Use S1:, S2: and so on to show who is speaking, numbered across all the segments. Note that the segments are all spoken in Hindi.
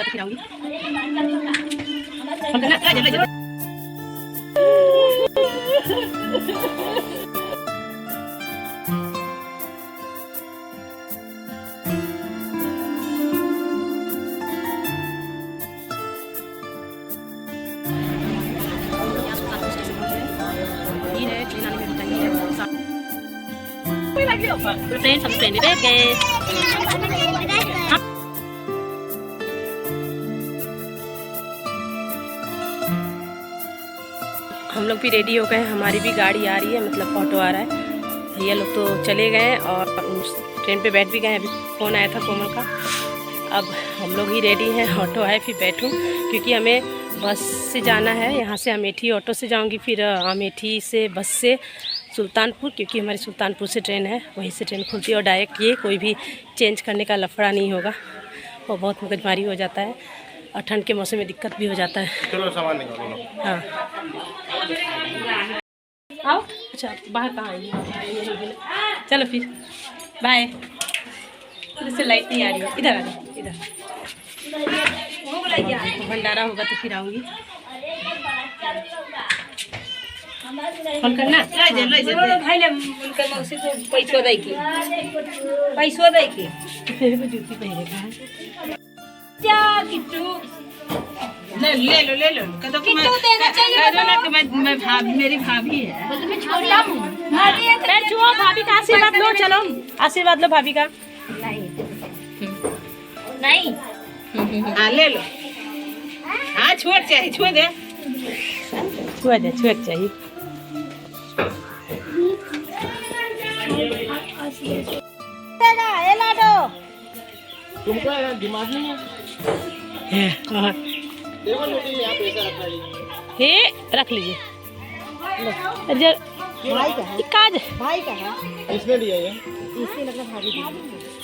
S1: खिलाऊंगी। ट्रेन सब ट्रेन में बैठ गए। हम लोग भी रेडी हो गए, हमारी भी गाड़ी आ रही है, मतलब ऑटो आ रहा है। भैया लोग तो चले गए और ट्रेन पे बैठ भी गए। अभी फ़ोन आया था कोमल का। अब हम लोग ही रेडी हैं, ऑटो आए फिर बैठूं, क्योंकि हमें बस से जाना है। यहाँ से अमेठी ऑटो से जाऊंगी, फिर अमेठी से बस से सुल्तानपुर, क्योंकि हमारी सुल्तानपुर से ट्रेन है, वहीं से ट्रेन खुलती है। और डायरेक्ट ये कोई भी चेंज करने का लफड़ा नहीं होगा, वो बहुत मगजमारी हो जाता है और ठंड के मौसम में दिक्कत भी हो जाता है।
S2: चलो सामान निकालो।
S1: हाँ आओ। अच्छा बाहर कहाँ आई? चलो फिर बाय। इससे लाइट नहीं आ रही है, इधर आ जाओ, इधर भंडारा होगा तो फिर आऊँगी। फोन करना भाई ले उनका मौसी को पैसो दे के तेरे को जूती पहने का है क्या किट्टू?
S3: ले लो कदो कि मैं भाभी, मेरी भाभी है।
S1: मैं छोटा हूँ भाभी है, भाभी का आशीर्वाद लो। चलो आशीर्वाद लो भाभी का। नहीं
S3: हाँ ले लो। हाँ छुआ दे
S1: चाहिए।
S2: तुमको दिमाग नहीं है? देखो यहाँ पैसा रखा है।
S1: हे रख लीजिए।
S4: भाई का है, भाई का है।
S2: इसने दिया है,
S4: इससे मतलब भाभी दी।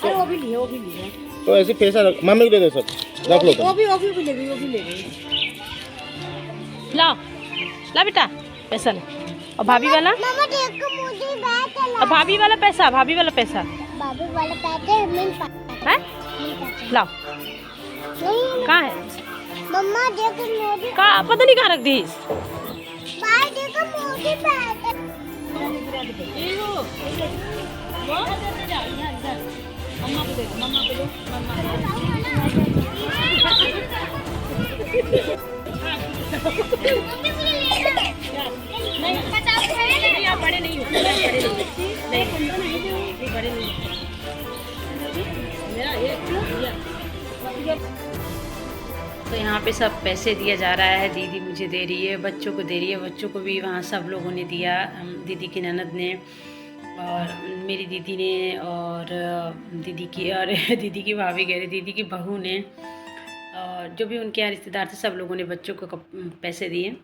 S4: अरे वो भी लिए
S2: तो ऐसे पैसा रख, मम्मी को दे दो सब, रख लो।
S4: वो भी ले गई।
S1: ला बेटा पैसा ले। और भाभी वाला, और भाभी वाला पैसा है? लाओ। कहाँ है?
S4: मम्मा देखो मोदी।
S1: कहाँ पता नहीं कहाँ रख दी।
S4: भाई देखो मोदी बैठ है।
S1: बड़े नहीं तो यहाँ पे सब पैसे दिया जा रहा है। दीदी मुझे दे रही है, बच्चों को दे रही है। बच्चों को भी वहाँ सब लोगों ने दिया, दीदी की ननद ने और मेरी दीदी ने और दीदी की भाभी कह रही, दीदी की बहू ने, और जो भी उनके यहाँ रिश्तेदार थे सब लोगों ने बच्चों को पैसे दिए।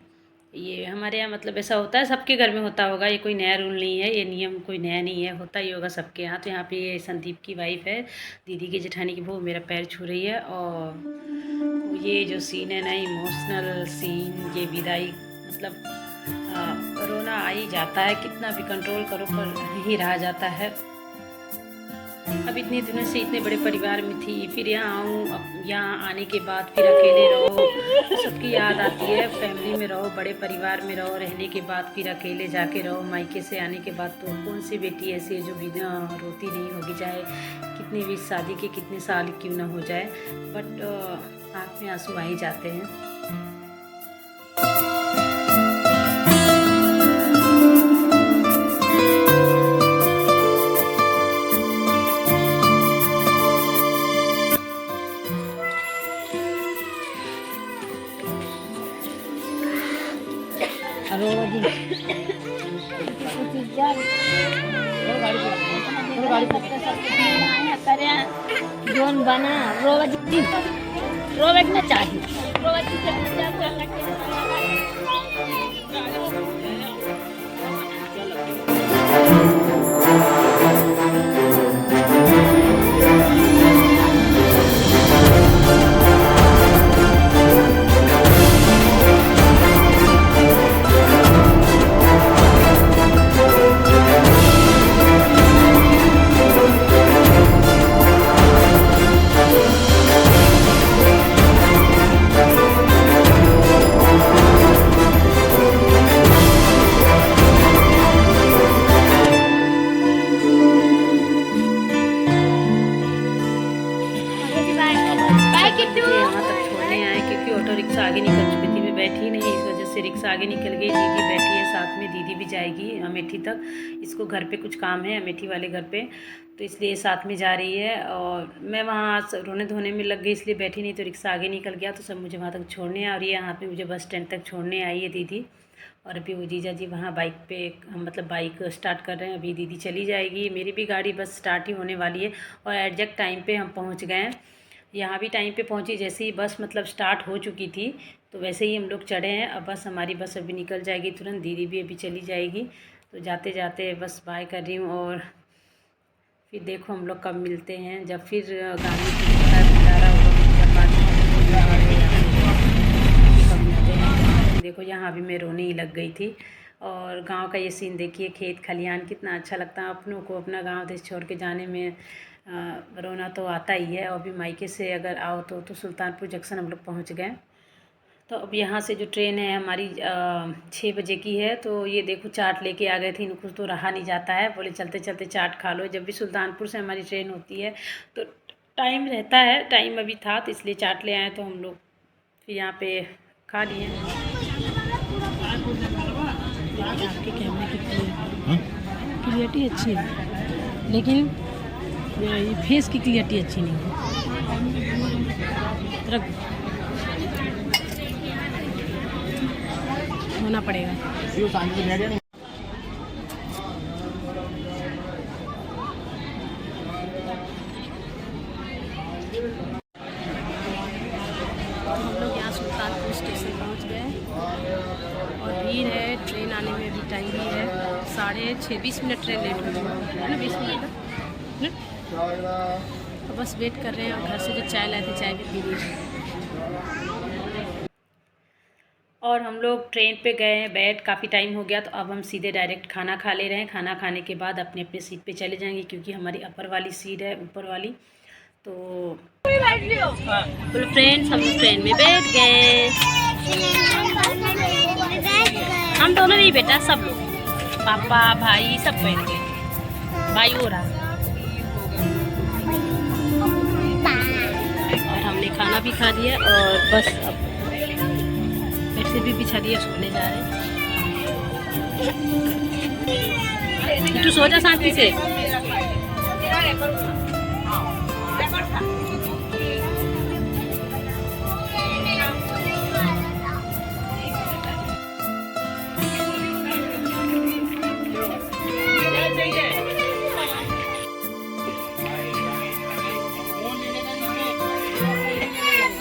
S1: ये हमारे यहाँ मतलब ऐसा होता है, सबके घर में होता होगा, ये कोई नया रूल नहीं है, ये नियम कोई नया नहीं है, होता ही होगा सबके यहाँ। तो यहाँ पे ये संदीप की वाइफ है, दीदी की जेठानी की बहू, मेरा पैर छू रही है। और ये जो सीन है ना, इमोशनल सीन, ये विदाई, मतलब रोना आ ही जाता है, कितना भी कंट्रोल करो पर नहीं रहा जाता है। अब इतने दिनों से इतने बड़े परिवार में थी, फिर यहाँ आऊँ, यहाँ आने के बाद फिर अकेले रहो, सबकी याद आती है। फैमिली में रहो, बड़े परिवार में रहो, रहने के बाद फिर अकेले जाके रहो। मायके से आने के बाद तो कौन सी बेटी ऐसी है जो बिना रोती नहीं होगी, चाहे कितनी भी शादी के कितने साल क्यों ना हो जाए, बट आँख में आंसू आ ही जाते हैं।
S4: जोन बना रोवज में
S1: यहाँ तक छोड़ने आए, क्योंकि ऑटो रिक्शा आगे निकल चुकी थी, मैं बैठी नहीं, इस वजह से रिक्शा आगे निकल गई। दीदी बैठी है साथ में, दीदी भी जाएगी अमेठी तक, इसको घर पे कुछ काम है अमेठी वाले घर पे, तो इसलिए साथ में जा रही है। और मैं वहाँ रोने धोने में लग गई, इसलिए बैठी नहीं, तो रिक्शा आगे निकल गया, तो सब मुझे वहाँ तक छोड़ने आ रही है। यहाँ पे मुझे बस स्टैंड तक छोड़ने आई है दीदी। और अभी वो जीजा जी वहाँ बाइक पे मतलब बाइक स्टार्ट कर रहे हैं, अभी दीदी चली जाएगी। मेरी भी गाड़ी बस स्टार्ट ही होने वाली है। और एग्जैक्ट टाइम पे हम पहुँच गए हैं, यहाँ भी टाइम पे पहुँची, जैसे ही बस मतलब स्टार्ट हो चुकी थी तो वैसे ही हम लोग चढ़े हैं। अब बस हमारी बस अभी निकल जाएगी तुरंत, दीदी भी अभी चली जाएगी। तो जाते जाते बस बाय कर रही हूँ, और फिर देखो हम लोग कब मिलते हैं, जब फिर गाड़ी नज़ारा कब मिलते हैं। देखो यहाँ भी मैं रोने ही लग गई थी। और गांव का ये सीन देखिए, खेत खलिहान कितना अच्छा लगता है अपनों को। अपना गांव देश छोड़ के जाने में रोना तो आता ही है। और भी मायके से अगर आओ तो सुल्तानपुर जंक्शन हम लोग पहुँच गए। तो अब यहाँ से जो ट्रेन है हमारी 6 बजे की है। तो ये देखो चाट लेके आ गए थे, इनको तो रहा नहीं जाता है, बोले चलते चलते चाट खा लो। जब भी सुल्तानपुर से हमारी ट्रेन होती है तो टाइम रहता है, टाइम अभी था तो इसलिए चाट ले आए। तो हम लोग फिर यहाँ पे खा लिए। आपके कैमरे की क्लियरिटी अच्छी है, लेकिन फेस की क्लियरिटी अच्छी नहीं है। होना पड़ेगा। हम लोग यहाँ सुल्तानपुर स्टेशन पहुँच गए और भीड़ है, ट्रेन आने में भी टाइम भी है, 6:30 20 मिनट ट्रेन लेट हो गई है ना, 20 मिनट। तो बस वेट कर रहे हैं। और घर से जो चाय लाए थे चाय भी पी ली। और हम लोग ट्रेन पे गए हैं, बैठ काफ़ी टाइम हो गया, तो अब हम सीधे डायरेक्ट खाना खा ले रहे हैं। खाना खाने के बाद अपने अपने सीट पे चले जाएंगे, क्योंकि हमारी अपर वाली सीट है, ऊपर वाली। तो बोलो फ्रेंड्स, हम लोग ट्रेन में बैठ गए। हम दोनों नहीं बेटा, सब लोग, पापा भाई सब बैठ गए। भाई हो रहा और हमने खाना भी खा लिया और बस अब बेडशीट भी बिछा दिया, सोने जा रहे हैं। तू सो जा शांति से।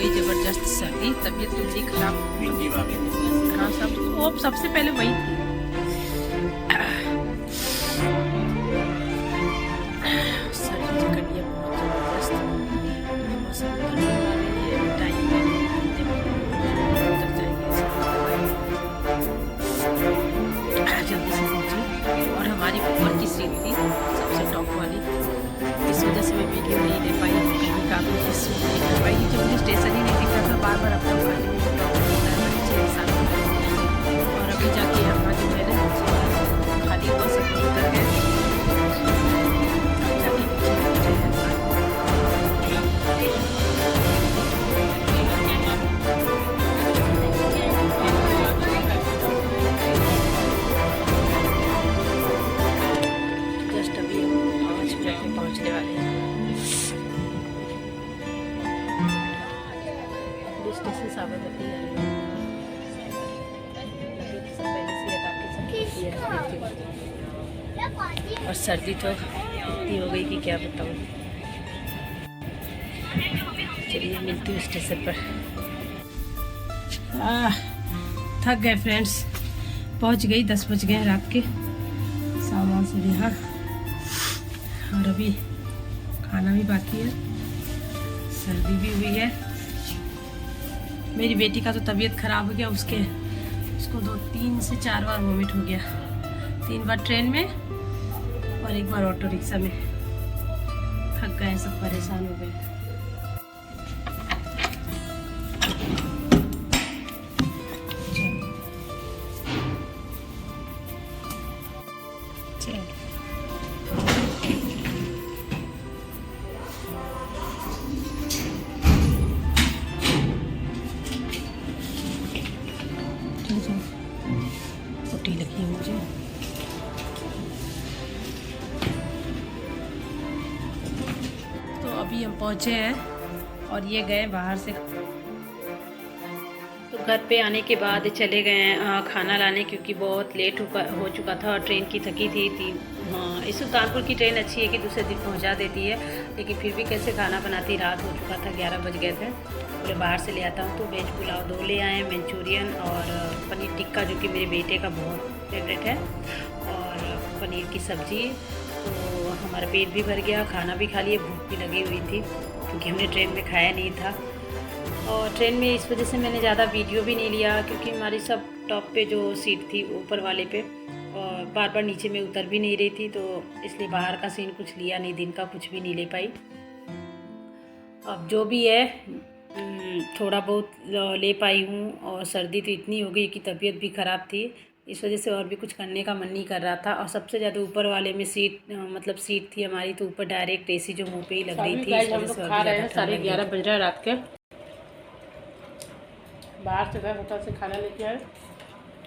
S1: जबरदस्त सर्दी, तबीयत थोड़ी खराब। हाँ सबसे पहले वही थी। सर्दी की कड़ियाँ बहुत जबरदस्त। मौसम टाइम जल्दी से पहुँची। और हमारी ऊपर की सीट थी सबसे टॉप वाली, इस वजह से मैं वीडियो नहीं ले पाई, कहीं काफ़ी चीज़ नहीं कर पाई, क्योंकि मुझे स्टेशन ही नहीं दिख रहा था। बार बार अपना और अभी जाके हम जो है ना खाली बस उतर गए। जस्ट अभी हम 5 मिनट में पहुँचने वाले हैं। स्टेशन साबरमती है। और सर्दी तो इतनी हो गई कि क्या बताऊँ। चलिए मिलती हूँ स्टेशन पर। थक गए फ्रेंड्स, पहुँच गई, 10 बज गए रात के। सामान से यहाँ और अभी खाना भी बाकी है, सर्दी भी हुई है। मेरी बेटी का तो तबीयत ख़राब हो गया, उसको 3 से 4 बार वोमिट हो गया, 3 बार ट्रेन में और 1 बार ऑटो रिक्शा में। थक गए, सब परेशान हो गए। पहुँचे हैं और ये गए बाहर से। तो घर पे आने के बाद चले गए खाना लाने, क्योंकि बहुत लेट हो चुका था और ट्रेन की थकी थी। इस सुल्तानपुर की ट्रेन अच्छी है कि दूसरे दिन पहुंचा देती है, लेकिन फिर भी कैसे खाना बनाती, रात हो चुका था, 11 बज गए थे। बोले बाहर से ले आता हूँ, तो वेज पुलाव 2 ले आए, मंचूरियन और पनीर टिक्का जो कि मेरे बेटे का बहुत फेवरेट है, और पनीर की सब्ज़ी। तो हमारा पेट भी भर गया, खाना भी खा लिए, भूख भी लगी हुई थी क्योंकि हमने ट्रेन में खाया नहीं था। और ट्रेन में इस वजह से मैंने ज़्यादा वीडियो भी नहीं लिया, क्योंकि हमारी सब टॉप पे जो सीट थी ऊपर वाले पे, और बार बार नीचे में उतर भी नहीं रही थी, तो इसलिए बाहर का सीन कुछ लिया नहीं, दिन का कुछ भी नहीं ले पाई। अब जो भी है थोड़ा बहुत ले पाई हूँ। और सर्दी तो इतनी हो गई कि तबीयत भी ख़राब थी, इस वजह से और भी कुछ करने का मन नहीं कर रहा था। और सबसे ज़्यादा ऊपर वाले में सीट थी हमारी, तो ऊपर डायरेक्ट एसी जो मुँह पे ही लग रही थी।
S3: हम लोग खा रहे हैं, 11:30 बज रहा है रात के। बाहर से गए, होटल से खाना लेके आए,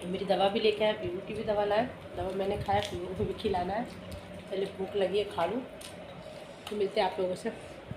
S3: तो मेरी दवा भी लेके आए, पीयू की भी दवा लाए। दवा मैंने खाया, पीयू को भी खिलाना है। पहले भूख लगी है, खा लूँ, तो मिलते हैं आप लोगों से।